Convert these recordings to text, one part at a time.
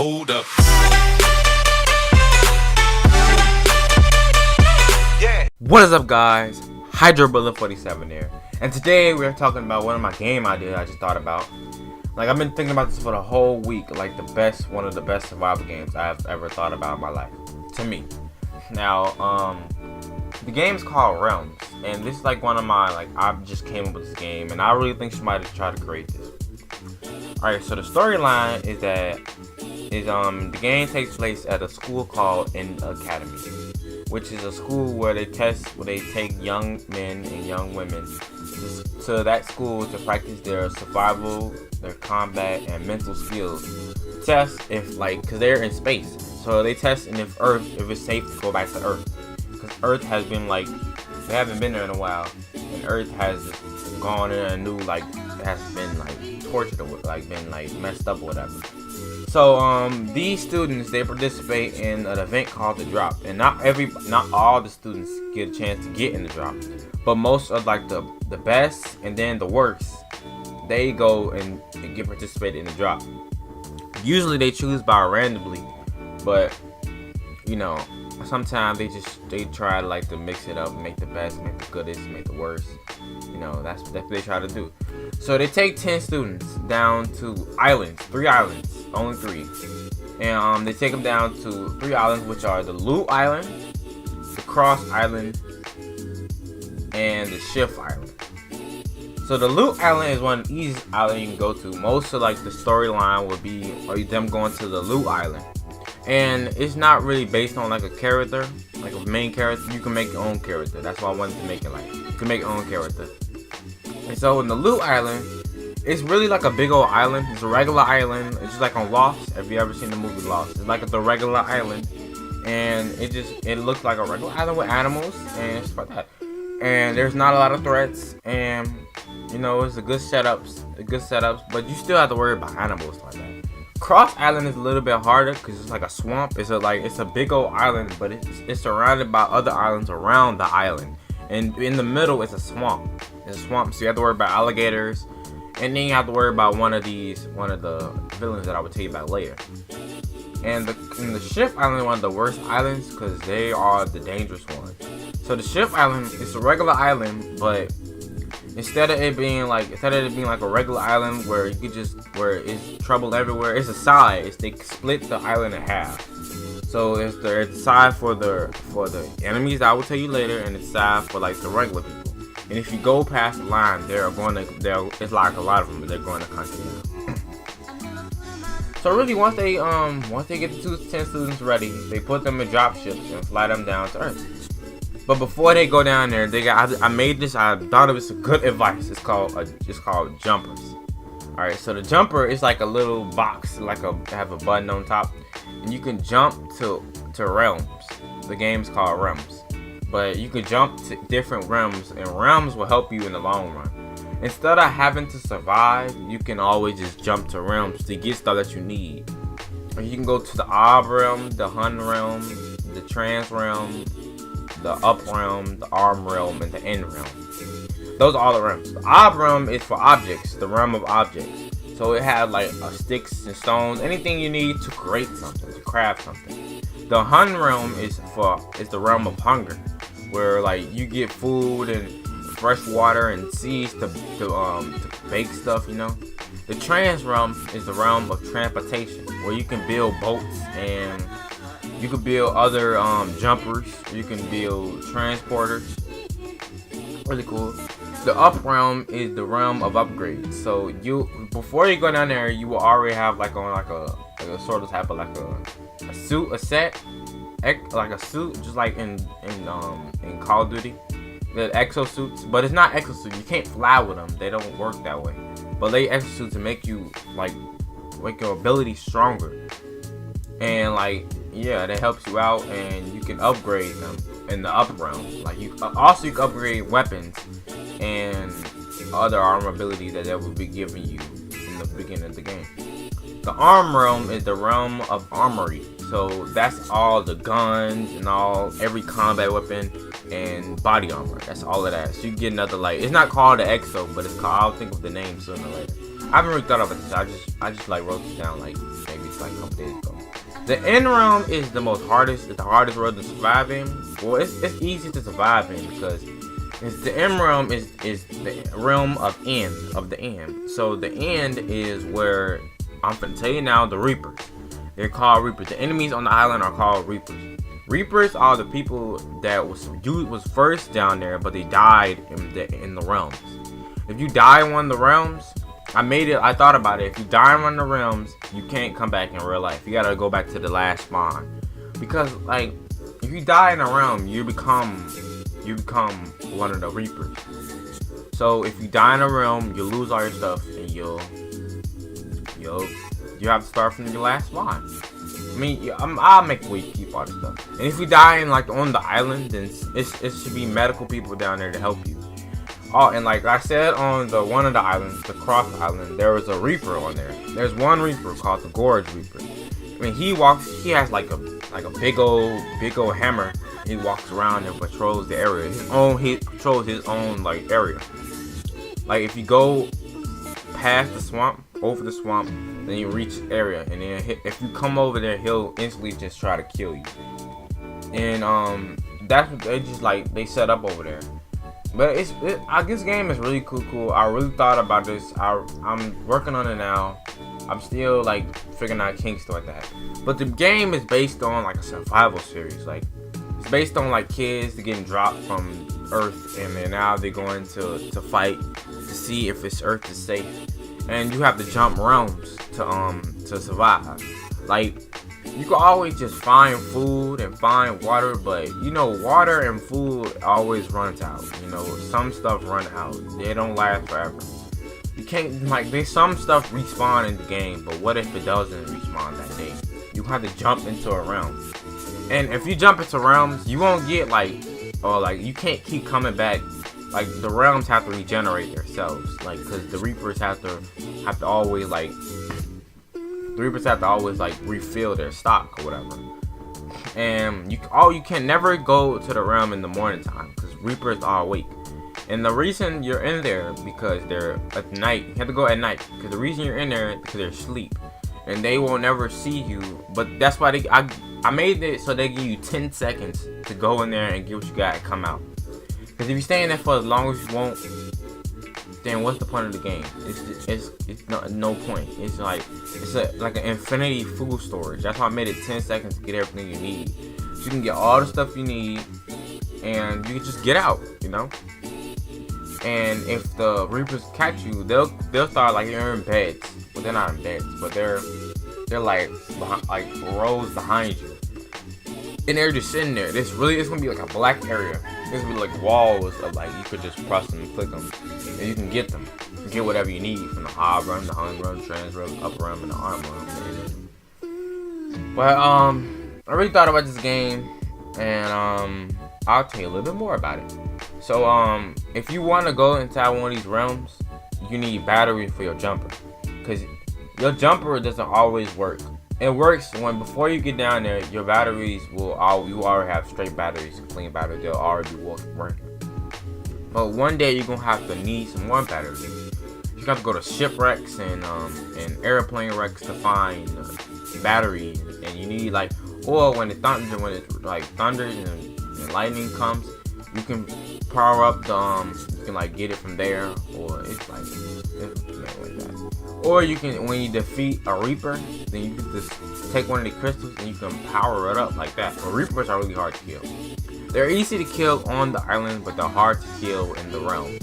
Hold up. What is up, guys? HydroBullet47 here, and today we're talking about one of my game ideas I just thought about. Like, I've been thinking about this for the whole week. Like, one of the best survival games I've ever thought about in my life, to me. Now, the game's called Realms, and this is like one of my, I just came up with this game, and I really think somebody should try to create this. Alright, so the storyline is that the game takes place at a school called an academy, which is a school where they take young men and young women to that school to practice their survival, their combat, and mental skills. Test because they're in space, so they test if it's safe to go back to Earth, because Earth has been they haven't been there in a while, and Earth has gone in a new has been tortured or been messed up or whatever. So these students, they participate in an event called the Drop, and not all the students get a chance to get in the Drop, but most of the best and then the worst, they go and get participated in the Drop. Usually they choose by randomly, but sometimes they try to mix it up, make the best, make the goodest, make the worst. That's what they try to do. So they take 10 students down to islands, 3 islands, only 3. And they take them down to 3 islands, which are the Loot Island, the Cross Island, and the Shift Island. So the Loot Island is one of the easiest islands you can go to. Most of the storyline would be them going to the Loot Island. And it's not really based on a character, a main character. You can make your own character. That's why I wanted to make it you can make your own character. And so in the Loot Island, it's really a big old island. It's a regular island. It's just on Lost. Have you ever seen the movie Lost? It's the regular island, and it looks like a regular island with animals and it's like that. And there's not a lot of threats, and it's a good setups, but you still have to worry about animals like that. Cross Island is a little bit harder because it's a swamp. It's a big old island, but it's surrounded by other islands around the island, and in the middle it's a swamp. It's a swamp, so you have to worry about alligators, and then you have to worry about one of the villains that I would tell you about later. And the Shift Island is one of the worst islands because they are the dangerous ones. So the Shift Island is a regular island, but instead of it being like a regular island where it's trouble everywhere, it's a side. They split the island in half. So it's a side for the enemies that I will tell you later, and it's a side for the regular people. And if you go past the line, it's a lot of them, but they're going to hunt you down. So really, once they get the 10 students ready, they put them in drop ships and fly them down to Earth. But before they go down there, I made this. I thought it was a good advice. It's called jumpers. All right, so the jumper is a little box, have a button on top, and you can jump to realms. The game's called Realms, but you can jump to different realms, and realms will help you in the long run. Instead of having to survive, you can always just jump to realms to get stuff that you need. Or you can go to the Ob realm, the Hun realm, the Trans realm, the Up realm, the Arm realm, and the End realm. Those are all the realms. The Ob realm is for objects, the realm of objects. So it has sticks and stones, anything you need to create something, to craft something. The Hun realm is the realm of hunger, where you get food and fresh water and seeds to bake stuff. The Trans realm is the realm of transportation, where you can build boats and you can build other jumpers. You can build transporters. Really cool. The Up realm is the realm of upgrades. So before you go down there, you will already have a sort of type of a suit, a set, a suit, just in Call of Duty. The exosuits, but it's not exosuit. You can't fly with them. They don't work that way. But they exosuits to make you make your ability stronger, and that helps you out, and you can upgrade them in the Up realm. You can upgrade weapons and other armor abilities that will be giving you in the beginning of the game. The Arm realm is the realm of armory. So that's all the guns and every combat weapon and body armor. That's all of that. So you get another it's not called the EXO, but it's called, I'll think of the name sooner or later. I haven't really thought about this. I just like wrote this down like maybe it's like a couple days ago. The end realm is the hardest world to survive in. Well, it's easy to survive in because the end realm is the realm of the end. So the end is where I'm gonna tell you now, the Reapers. They're called Reapers. The enemies on the island are called Reapers. Reapers are the people that was first down there, but they died in the realms. If you die in one of the realms, I thought about it. If you die in one of the realms, you can't come back in real life. You gotta go back to the last spawn. Because like, if you die in a realm, you become one of the Reapers. So if you die in a realm, you lose all your stuff, and you have to start from your last spawn. I mean, I'll make a way to keep all this stuff. And if you die in like on the island, then it should be medical people down there to help you. Oh, and like I said, on one of the islands, the Cross Island, there was a Reaper on there. There's one Reaper called the Gorge Reaper. I mean, he has like a big old hammer. He walks around and patrols the area. He controls his own like area. Like if you go past the swamp, over the swamp, then you reach the area, and then if you come over there, he'll instantly just try to kill you. And that's what they just like they set up over there. But this game is really cool. I really thought about this. I'm working on it now. I'm still like figuring out kinks like that. But the game is based on like a survival series. Like it's based on like kids getting dropped from Earth, and then now they're going to fight to see if this Earth is safe. And you have to jump realms to survive. Like you can always just find food and find water, but you know water and food always runs out. You know some stuff run out. They don't last forever. You can't like there's some stuff respawn in the game, but what if it doesn't respawn that day? You have to jump into a realm, and if you jump into realms, you won't get you can't keep coming back. Like the realms have to regenerate themselves, like because the Reapers have to always refill their stock or whatever. And you can never go to the realm in the morning time because Reapers are awake. And the reason you're in there because they're at night. You have to go at night because the reason you're in there is because they're asleep and they will never see you. But that's why I made it so they give you 10 seconds to go in there and get what you got and come out. Because if you stay in there for as long as you won't, then what's the point of the game? It's no point. It's like an infinity food storage. That's why I made it 10 seconds to get everything you need. So you can get all the stuff you need, and you can just get out. You know. And if the Reapers catch you, they'll start like you're in beds. Well, they're not in beds, but they're like rows behind you, and they're just sitting there. It's gonna be like a black area. There's gonna be like walls of like you could just press them and click them, and you can get them. You can get whatever you need from the high run, the hung run, trans run, upper run, and the arm run. But I really thought about this game, and I'll tell you a little bit more about it. So if you want to go inside one of these realms, you need batteries for your jumper, because your jumper doesn't always work. It works when before you get down there, your batteries you already have straight batteries, clean batteries. They'll already be working. But one day you're gonna have to need some more batteries. You have to go to shipwrecks and airplane wrecks to find batteries, and you need or when it thunders and lightning comes, you can power up you can get it from there, or it's like that. Or you can, when you defeat a Reaper, then you can just take one of the crystals and you can power it up like that. But Reapers are really hard to kill. They're easy to kill on the island, but they're hard to kill in the realms.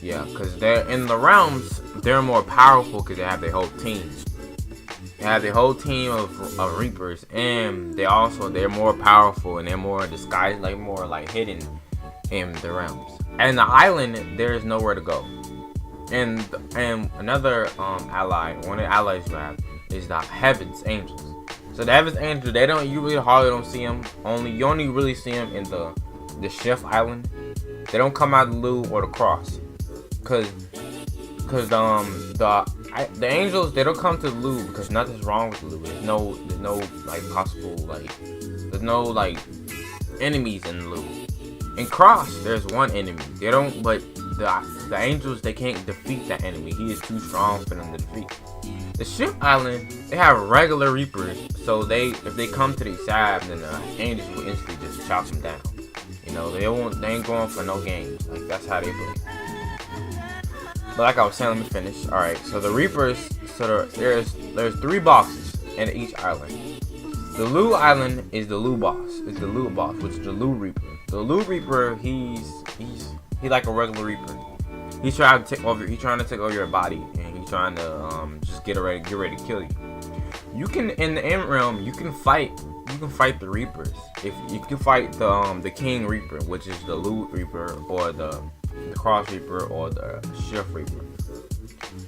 Yeah, because they're in the realms, they're more powerful because they have their whole team. They have their whole team of Reapers, and they're more powerful and they're more disguised, more hidden in the realms. And the island, there is nowhere to go. And another one of the allies you have is the Heaven's Angels. So the Heaven's Angels, you really hardly don't see them. You only really see them in the Chef Island. They don't come out of the Lou or the Cross, cause the Angels, they don't come to the Lou because nothing's wrong with the Lou. There's no enemies in the Lou. In Cross, there's one enemy. But the angels, they can't defeat that enemy. He is too strong for them to defeat. The ship island, they have regular reapers, so if they come to the side, then the angels will instantly just chop them down. You know, they ain't going for no games. Like, that's how they play. But like I was saying, let me finish. All right, so the reapers, so there's 3 bosses in each island. The Lou Island is the Lou boss. It's the Lou boss, which is the Lou Reaper. The Lou Reaper, he's like a regular Reaper. He's trying to take over your body, and he's trying to just get ready to kill you. You can, in the end realm, you can fight the Reapers. If you can fight the King Reaper, which is the Lou Reaper, or the Cross Reaper, or the Shift Reaper.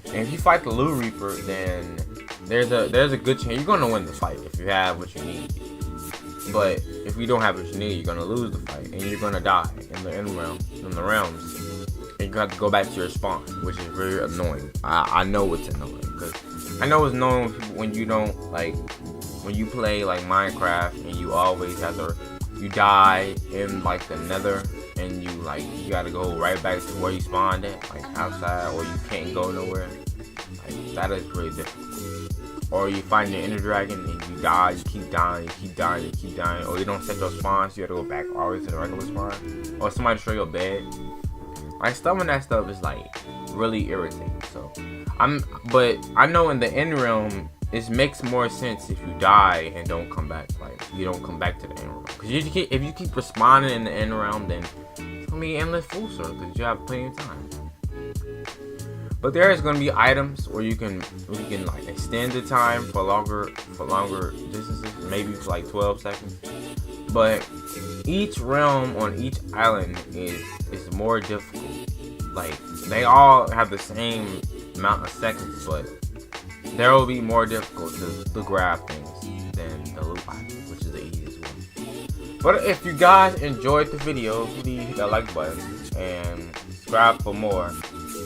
And if you fight the Lou Reaper, then there's a good chance you're gonna win the fight if you have what you need. But if you don't have what you need, you're gonna lose the fight, and you're gonna die in the end realm, in the realms. And you have to go back to your spawn, which is very annoying. I know it's annoying, because I know it's annoying when you don't, like, when you play like Minecraft and you always have to, you die in like the nether, and you gotta go right back to where you spawned at, like outside, or you can't go nowhere. Like, that is really difficult. Or you find your Ender Dragon and you die, you keep dying, you keep dying, you keep dying, or you don't set your spawn, so you have to go back always to the regular spawn, or somebody destroy your bed. Like, some of that stuff is like really irritating. So but I know in the end realm, it makes more sense if you die and don't come back. Like, you don't come back to the end realm, because if you keep respawning in the end realm, then it's gonna be endless full circle, because you have plenty of time. But there is gonna be items where you can like extend the time for longer distances, maybe for like 12 seconds. But each realm on each island is more difficult. Like, they all have the same amount of seconds, but there will be more difficult to grab things than the loot island, which is the easiest one. But if you guys enjoyed the video, please hit that like button and subscribe for more.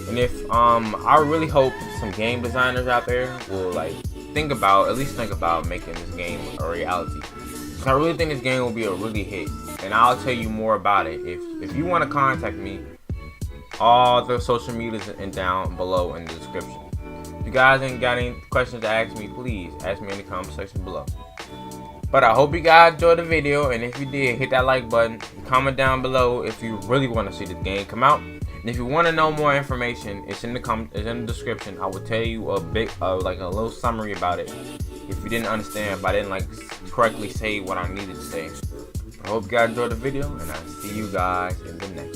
And if I really hope some game designers out there will at least think about making this game a reality. So I really think this game will be a really hit, and I'll tell you more about it. If you want to contact me, all the social medias are down below in the description. If you guys ain't got any questions to ask me, please ask me in the comment section below. But I hope you guys enjoyed the video, and if you did, hit that like button, comment down below if you really want to see this game come out. And if you want to know more information, it's in the description. I will tell you a little summary about it if you didn't understand, if I didn't correctly say what I needed to say. I hope you guys enjoyed the video, and I'll see you guys in the next.